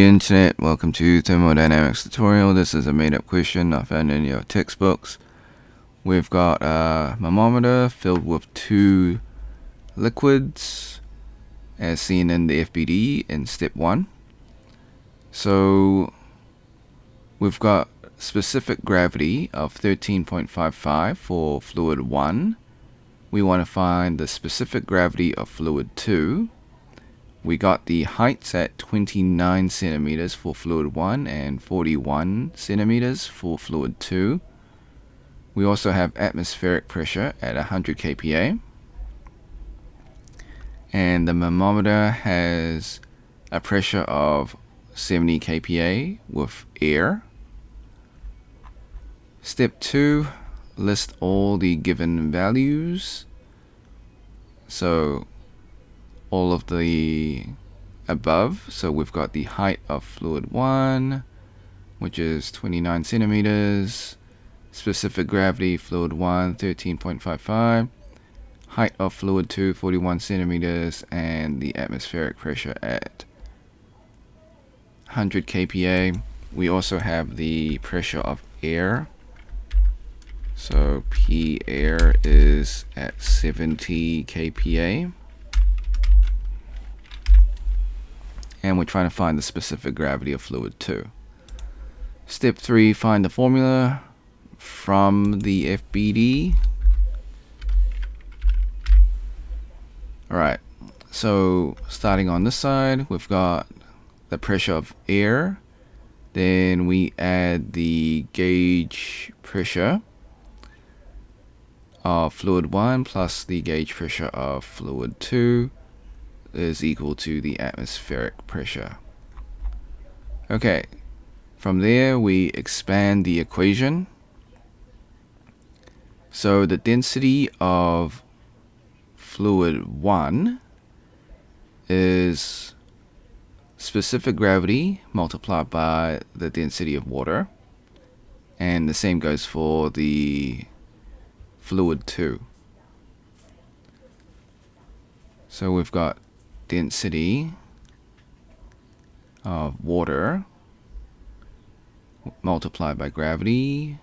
internet, welcome to Thermodynamics tutorial. This is a made-up question not found in your textbooks. We've got a thermometer filled with two liquids as seen in the FBD in step 1. So we've got specific gravity of 13.55 for fluid 1. We want to find the specific gravity of fluid 2. We got the heights at 29 centimeters for fluid 1 and 41 centimeters for fluid 2. We also have atmospheric pressure at 100 kPa. And the thermometer has a pressure of 70 kPa with air. Step 2, list all the given values. So all of the above. So we've got the height of fluid 1, which is 29 centimeters. Specific gravity, fluid 1, 13.55. Height of fluid 2, 41 centimeters. And the atmospheric pressure at 100 kPa. We also have the pressure of air. So P air is at 70 kPa. And we're trying to find the specific gravity of fluid 2. Step 3, find the formula from the FBD. Alright, so starting on this side, we've got the pressure of air. Then we add the gauge pressure of fluid 1 plus the gauge pressure of fluid 2 is equal to the atmospheric pressure. Okay, from there we expand the equation. So the density of fluid 1 is specific gravity multiplied by the density of water, and the same goes for the fluid 2. So we've got density of water multiplied by gravity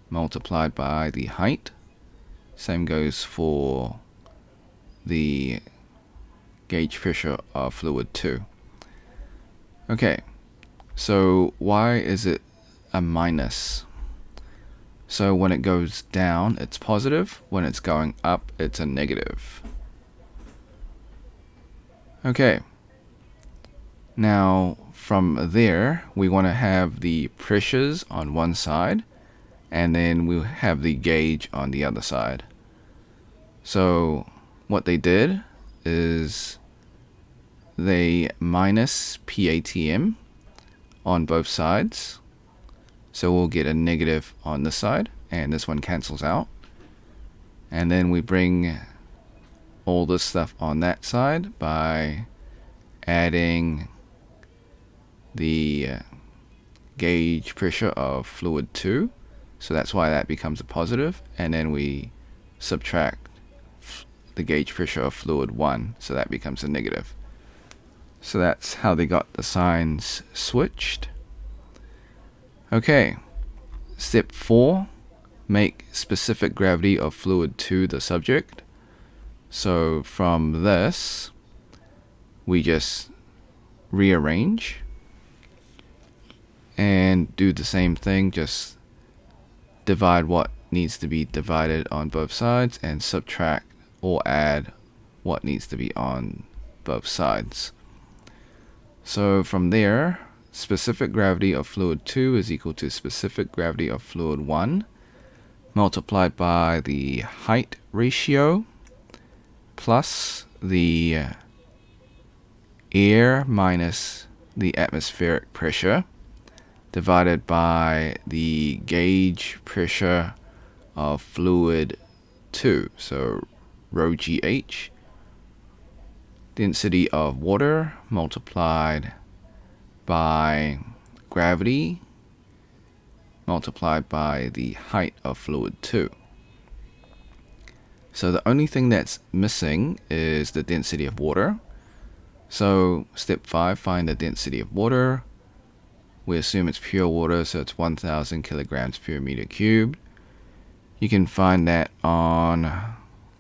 multiplied by the height. Same goes for the gauge pressure of fluid 2. Okay, so why is it a minus? So when it goes down, it's positive. When it's going up, it's a negative. Okay, now from there we want to have the pressures on one side, and then we'll have the gauge on the other side. So what they did is they minus PATM on both sides, so we'll get a negative on this side, and this one cancels out. And then we bring all this stuff on that side by adding the gauge pressure of fluid 2. So that's why that becomes a positive. And then we subtract the gauge pressure of fluid 1. So that becomes a negative. So that's how they got the signs switched. Okay. Step 4. Make specific gravity of fluid 2 the subject. So from this, we just rearrange and do the same thing, just divide what needs to be divided on both sides and subtract or add what needs to be on both sides. So from there, specific gravity of fluid 2 is equal to specific gravity of fluid 1 multiplied by the height ratio plus the air minus the atmospheric pressure divided by the gauge pressure of fluid 2. So rho GH, density of water multiplied by gravity multiplied by the height of fluid 2. So the only thing that's missing is the density of water. So step 5, find the density of water. We assume it's pure water, so it's 1000 kilograms per meter cubed. You can find that on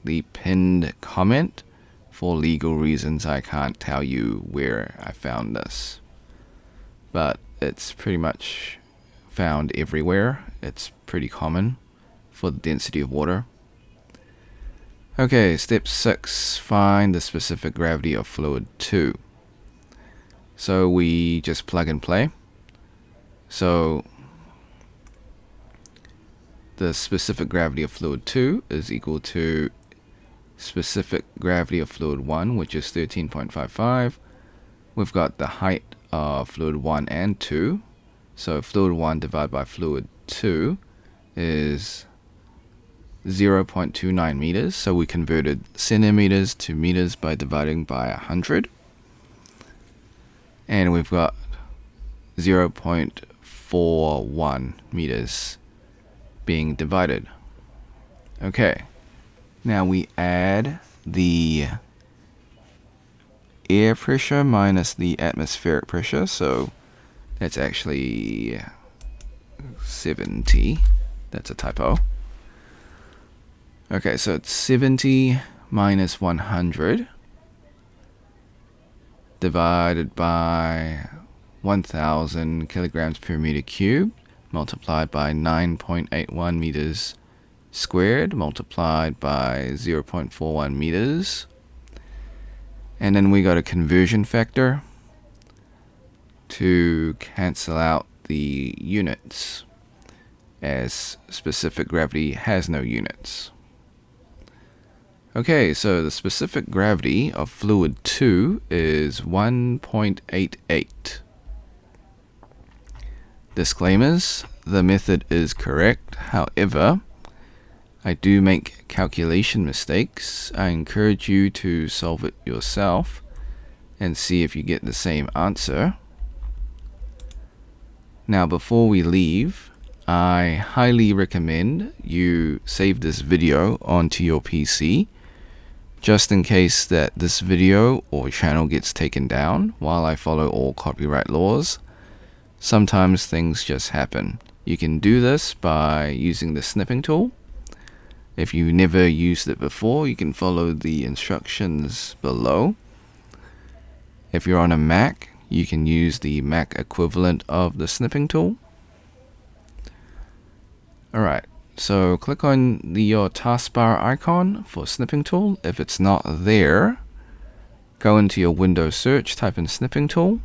the pinned comment. For legal reasons, I can't tell you where I found this, but it's pretty much found everywhere. It's pretty common for the density of water. Okay, step 6, find the specific gravity of fluid 2. So we just plug and play. So the specific gravity of fluid 2 is equal to specific gravity of fluid 1, which is 13.55. We've got the height of fluid 1 and 2. So fluid 1 divided by fluid 2 is 0.29 meters. So we converted centimeters to meters by dividing by 100. And we've got 0.41 meters being divided. Okay. Now we add the air pressure minus the atmospheric pressure. So that's actually 70. That's a typo. Okay, so it's 70 minus 100 divided by 1000 kilograms per meter cubed multiplied by 9.81 meters squared multiplied by 0.41 meters. And then we got a conversion factor to cancel out the units, as specific gravity has no units. Okay, so the specific gravity of fluid 2 is 1.88. Disclaimers: the method is correct. However, I do make calculation mistakes. I encourage you to solve it yourself and see if you get the same answer. Now, before we leave, I highly recommend you save this video onto your PC, just in case that this video or channel gets taken down while I follow all copyright laws. Sometimes things just happen. You can do this by using the snipping tool. If you never used it before, you can follow the instructions below. If you're on a Mac, you can use the Mac equivalent of the snipping tool. Alright, so click on your taskbar icon for snipping tool. If it's not there, go into your Windows search, type in snipping tool.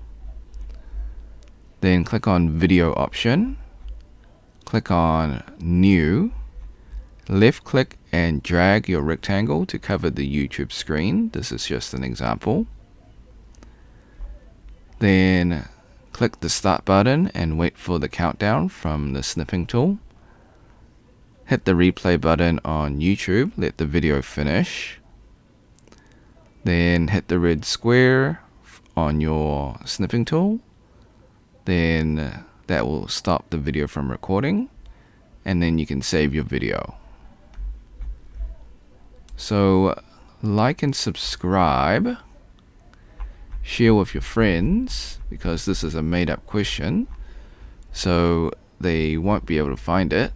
Then click on video option. Click on new. Left click and drag your rectangle to cover the YouTube screen. This is just an example. Then click the start button and wait for the countdown from the snipping tool. Hit the replay button on YouTube, let the video finish. Then hit the red square on your snipping tool. Then that will stop the video from recording, and then you can save your video. So like and subscribe, share with your friends, because this is a made up question, so they won't be able to find it.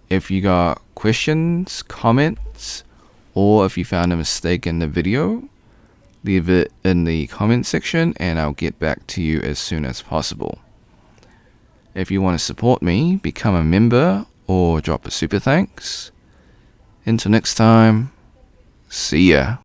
If you got questions, comments, or if you found a mistake in the video, leave it in the comment section and I'll get back to you as soon as possible. If you want to support me, become a member or drop a super thanks. Until next time, see ya.